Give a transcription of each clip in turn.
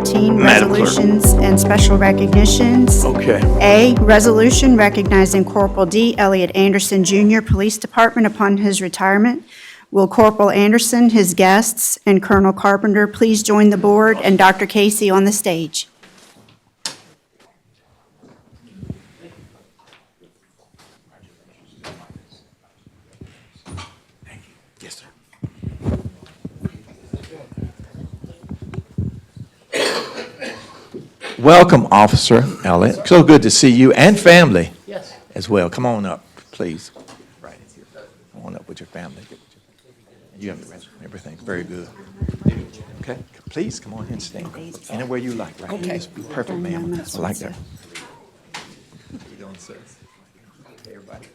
13, Madam Clerk. resolutions and special recognitions. Okay. A, resolution recognizing Corporal D. Elliott Anderson, Jr., Police Department upon his retirement. Will Corporal Anderson, his guests, and Colonel Carpenter please join the board and Dr. Casey on the stage? Yes, sir. Welcome, Officer Elliott. So good to see you and family as well. Come on up, please. Right here. Come on up with your family. You have the rest of everything. Very good. Okay. Please come on and stand. Anywhere you like. Right. Okay. Perfect, ma'am. I like that. How you doing, sir? Okay, everybody.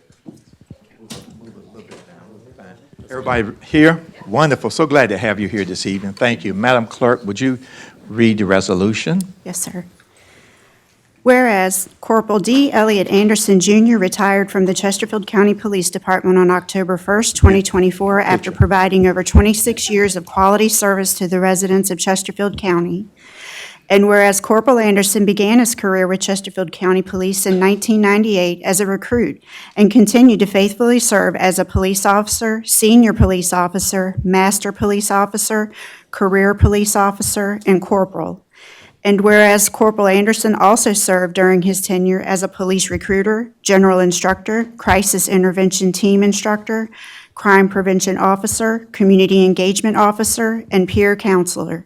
Move a little bit down. Fine. Everybody here? Wonderful. So glad to have you here this evening. Thank you. Madam Clerk, would you read the resolution? Yes, sir. Whereas Corporal D. Elliott Anderson, Jr. retired from the Chesterfield County Police Department on October 1st, 2024, after providing over 26 years of quality service to the residents of Chesterfield County. And whereas Corporal Anderson began his career with Chesterfield County Police in 1998 as a recruit and continued to faithfully serve as a police officer, senior police officer, master police officer, career police officer, and corporal. And whereas Corporal Anderson also served during his tenure as a police recruiter, general instructor, crisis intervention team instructor, crime prevention officer, community engagement officer, and peer counselor.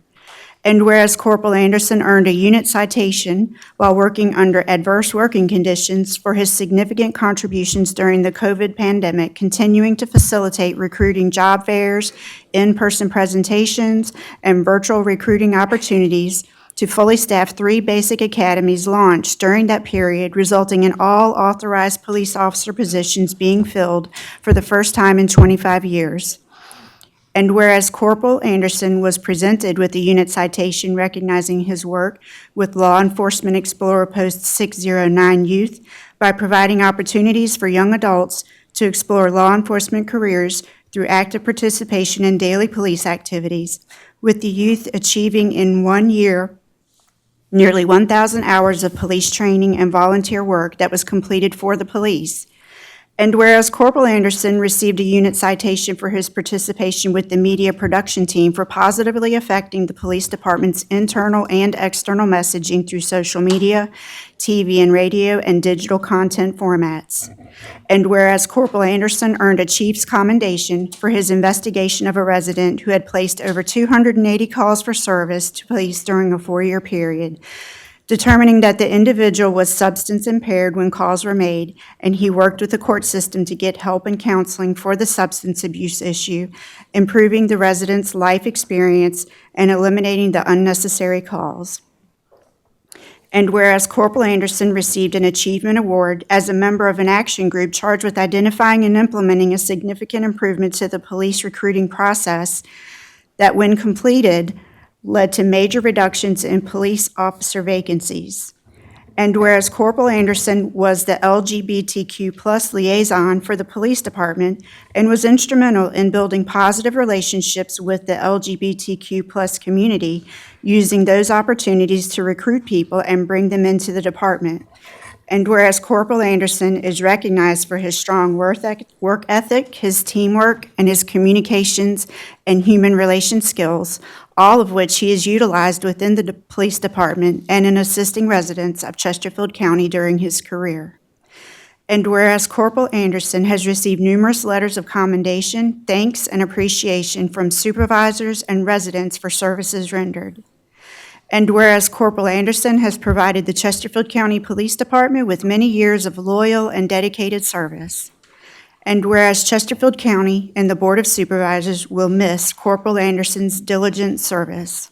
And whereas Corporal Anderson earned a unit citation while working under adverse working conditions for his significant contributions during the COVID pandemic, continuing to facilitate recruiting job fairs, in-person presentations, and virtual recruiting opportunities to fully staff 3 basic academies launched during that period, resulting in all authorized police officer positions being filled for the first time in 25 years. And whereas Corporal Anderson was presented with a unit citation recognizing his work with Law Enforcement Explorer Post 609 youth by providing opportunities for young adults to explore law enforcement careers through active participation in daily police activities, with the youth achieving in 1 year nearly 1,000 hours of police training and volunteer work that was completed for the police. And whereas Corporal Anderson received a unit citation for his participation with the media production team for positively affecting the police department's internal and external messaging through social media, TV and radio, and digital content formats. And whereas Corporal Anderson earned a chief's commendation for his investigation of a resident who had placed over 280 calls for service to police during a 4-year period, determining that the individual was substance impaired when calls were made, and he worked with the court system to get help and counseling for the substance abuse issue, improving the resident's life experience and eliminating the unnecessary calls. And whereas Corporal Anderson received an achievement award as a member of an action group charged with identifying and implementing a significant improvement to the police recruiting process that, when completed, led to major reductions in police officer vacancies. And whereas Corporal Anderson was the LGBTQ+ liaison for the police department and was instrumental in building positive relationships with the LGBTQ+ community, using those opportunities to recruit people and bring them into the department. And whereas Corporal Anderson is recognized for his strong work ethic, his teamwork, and his communications and human relations skills, all of which he has utilized within the police department and in assisting residents of Chesterfield County during his career. And whereas Corporal Anderson has received numerous letters of commendation, thanks, and appreciation from supervisors and residents for services rendered. And whereas Corporal Anderson has provided the Chesterfield County Police Department with many years of loyal and dedicated service. And whereas Chesterfield County and the Board of Supervisors will miss Corporal Anderson's diligent service.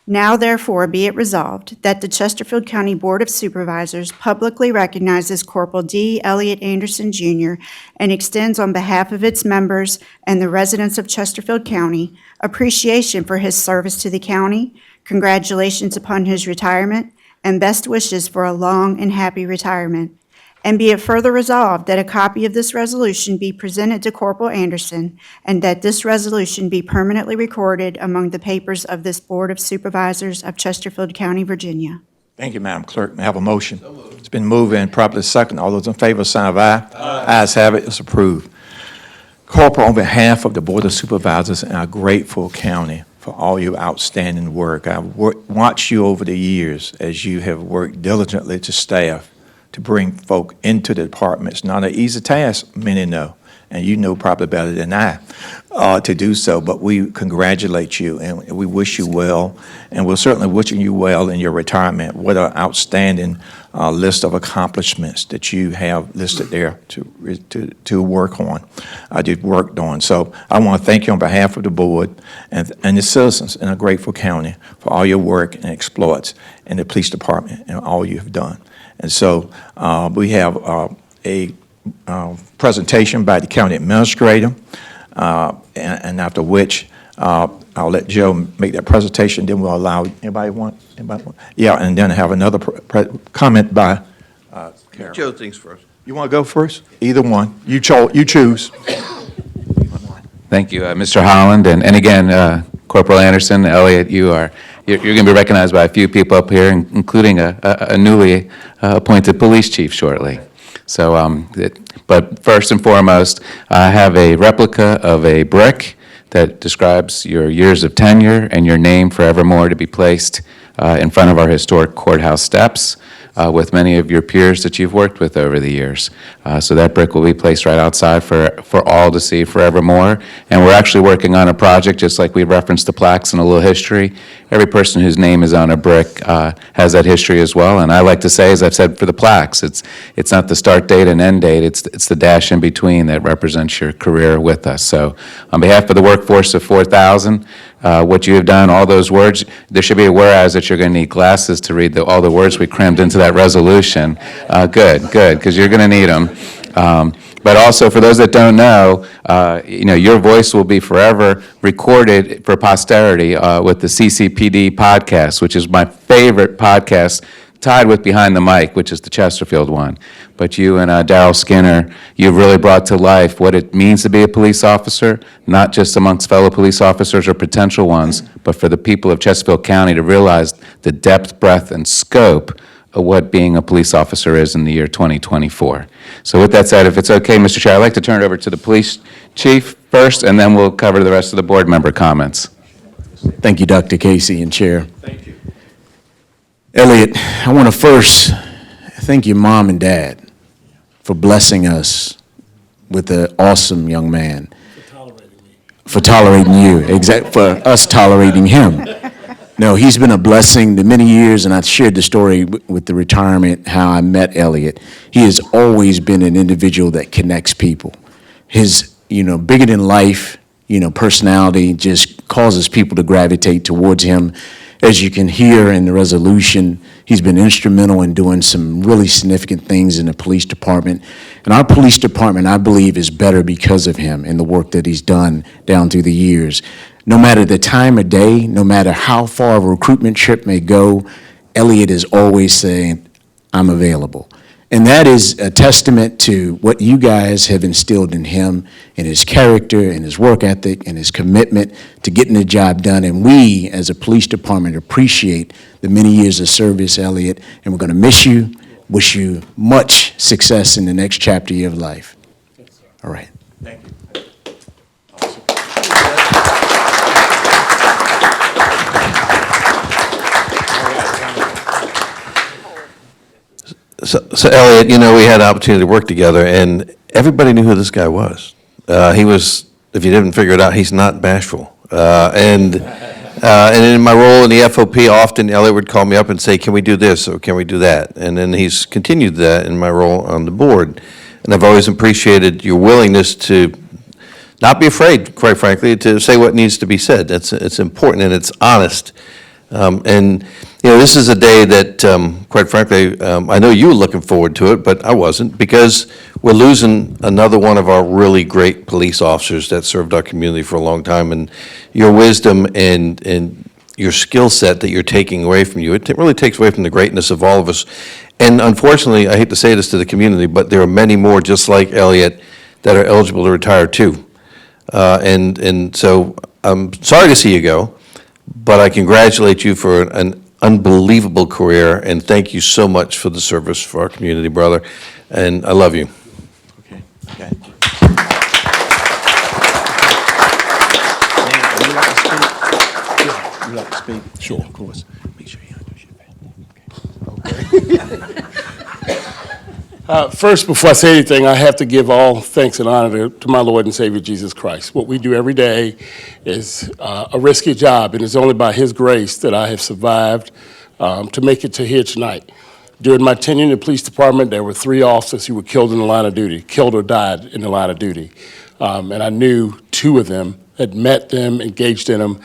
Now therefore be it resolved that the Chesterfield County Board of Supervisors publicly recognizes Corporal D. Elliott Anderson, Jr. and extends on behalf of its members and the residents of Chesterfield County appreciation for his service to the county, congratulations upon his retirement, and best wishes for a long and happy retirement. And be it further resolved that a copy of this resolution be presented to Corporal Anderson, and that this resolution be permanently recorded among the papers of this Board of Supervisors of Chesterfield County, Virginia. Thank you, Madam Clerk. May I have a motion? It's been moved and properly second. All those in favor, sign of aye. Aye. Ayes have it. It's approved. Corporal, on behalf of the Board of Supervisors in our grateful county for all your outstanding work, I've watched you over the years as you have worked diligently to staff to bring folk into the department. It's not an easy task, many know, and you know probably better than I, to do so. But we congratulate you, and we wish you well, and we're certainly wishing you well in your retirement. What an outstanding list of accomplishments that you have listed there to work on, you've worked on. So I want to thank you on behalf of the board and the citizens in a grateful county for all your work and exploits in the police department and all you have done. And so we have a presentation by the county administrator, and after which I'll let Joe make that presentation. Then we'll allow anybody want? Yeah, and then have another comment by Carol. Joe thinks first. You want to go first? Either one. You choose. Thank you, Mr. Holland, and again, Corporal Anderson, Elliott, you're going to be recognized by a few people up here, including a newly appointed police chief shortly. So, but first and foremost, I have a replica of a brick that describes your years of tenure and your name forevermore to be placed in front of our historic courthouse steps with many of your peers that you've worked with over the years. So that brick will be placed right outside for all to see forevermore. And we're actually working on a project, just like we referenced the plaques and a little history. Every person whose name is on a brick has that history as well. And I like to say, as I've said for the plaques, it's not the start date and end date, it's the dash in between that represents your career with us. So on behalf of the workforce of 4,000, what you have done, all those words, there should be a whereas that you're going to need glasses to read all the words we crammed into that resolution. Good, because you're going to need them. But also, for those that don't know, your voice will be forever recorded for posterity with the CCPD podcast, which is my favorite podcast, tied with Behind the Mic, which is the Chesterfield one. But you and Darrell Skinner, you've really brought to life what it means to be a police officer, not just amongst fellow police officers or potential ones, but for the people of Chesterfield County to realize the depth, breadth, and scope of what being a police officer is in the year 2024. So with that said, if it's okay, Mr. Chair, I'd like to turn it over to the police chief first, and then we'll cover the rest of the board member comments. Thank you, Dr. Casey and Chair. Thank you. Elliott, I want to first thank your mom and dad for blessing us with an awesome young man. For tolerating you, for us tolerating him. No, he's been a blessing to many years, and I shared the story with the retirement, how I met Elliott. He has always been an individual that connects people. His, bigger than life, personality just causes people to gravitate towards him. As you can hear in the resolution, he's been instrumental in doing some really significant things in the police department. And our police department, I believe, is better because of him and the work that he's done down through the years. No matter the time of day, no matter how far a recruitment trip may go, Elliott is always saying, I'm available. And that is a testament to what you guys have instilled in him, and his character, and his work ethic, and his commitment to getting the job done. And we, as a police department, appreciate the many years of service, Elliott, and we're going to miss you, wish you much success in the next chapter of your life. All right. Thank you. So Elliott, we had an opportunity to work together, and everybody knew who this guy was. He was, if you didn't figure it out, he's not bashful. And in my role in the FOP, often Elliott would call me up and say, can we do this or can we do that? And then he's continued that in my role on the board. And I've always appreciated your willingness to not be afraid, quite frankly, to say what needs to be said. It's important and it's honest. And this is a day that, quite frankly, I know you were looking forward to it, but I wasn't, because we're losing another one of our really great police officers that served our community for a long time. And your wisdom and your skill set that you're taking away from you, it really takes away from the greatness of all of us. And unfortunately, I hate to say this to the community, but there are many more just like Elliott that are eligible to retire too. And so I'm sorry to see you go, but I congratulate you for an unbelievable career, and thank you so much for the service for our community, brother. And I love you. Okay, okay. Now, would you like to speak? Yeah, would you like to speak? Sure. Of course. Make sure you introduce your family. First, before I say anything, I have to give all thanks and honor to my Lord and Savior, Jesus Christ. What we do every day is a risky job, and it's only by His grace that I have survived to make it to here tonight. During my tenure in the police department, there were 3 officers who were killed in the line of duty, killed or died in the line of duty. And I knew 2 of them, had met them, engaged in them,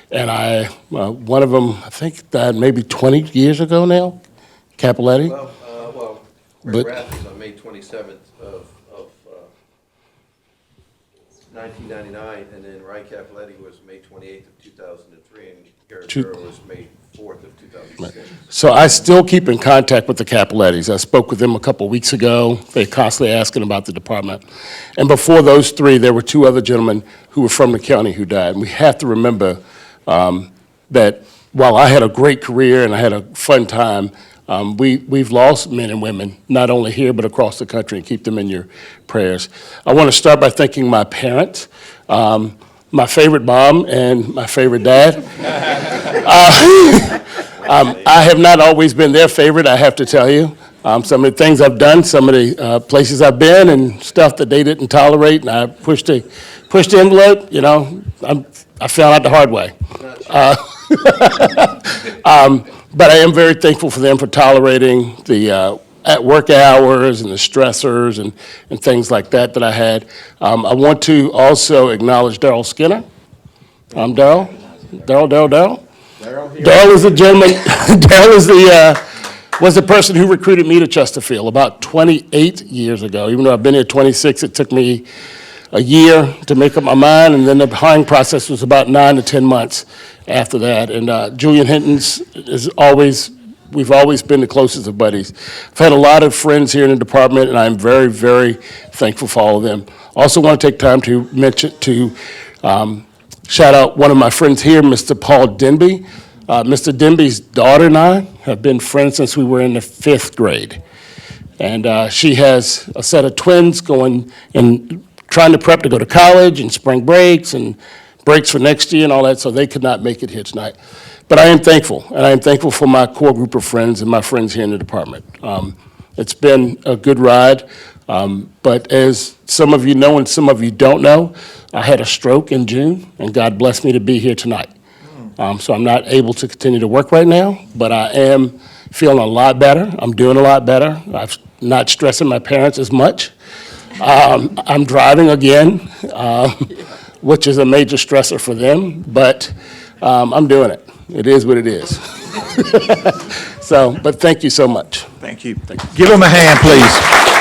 and one of them, I think, died maybe 20 years ago now, Capoletti. Ray But- Rath is on May 27th of 1999, and then Ryan Capoletti was May 28th of 2003, and Gary Burrow was May 4th of 2006. So I still keep in contact with the Capolettis. I spoke with them a couple weeks ago. They're constantly asking about the department. And before those 3, there were 2 other gentlemen who were from the county who died. And we have to remember that while I had a great career and I had a fun time, we've lost men and women, not only here but across the country, and keep them in your prayers. I want to start by thanking my parents, my favorite mom and my favorite dad. I have not always been their favorite, I have to tell you. Some of the things I've done, some of the places I've been, and stuff that they didn't tolerate, and I pushed the envelope. You know, I found out the hard way. But I am very thankful for them for tolerating the at work hours and the stressors and things like that I had. I want to also acknowledge Darrell Skinner. Darrell is the gentleman, Darrell is was the person who recruited me to Chesterfield about 28 years ago. Even though I've been here 26, it took me a year to make up my mind, and then the hiring process was about 9 to 10 months after that. And Julian Hinton's we've always been the closest of buddies. I've had a lot of friends here in the department, and I'm very, very thankful for all of them. Also want to take time to shout out one of my friends here, Mr. Paul Denby. Mr. Denby's daughter and I have been friends since we were in the 5th grade. And she has a set of twins going and trying to prep to go to college and spring breaks and breaks for next year and all that, so they could not make it here tonight. But I am thankful, and I am thankful for my core group of friends and my friends here in the department. It's been a good ride, but as some of you know and some of you don't know, I had a stroke in June, and God blessed me to be here tonight. So I'm not able to continue to work right now, but I am feeling a lot better. I'm doing a lot better. I'm not stressing my parents as much. I'm driving again, which is a major stressor for them, but I'm doing it. It is what it is. So, but thank you so much. Thank you. Give him a hand, please.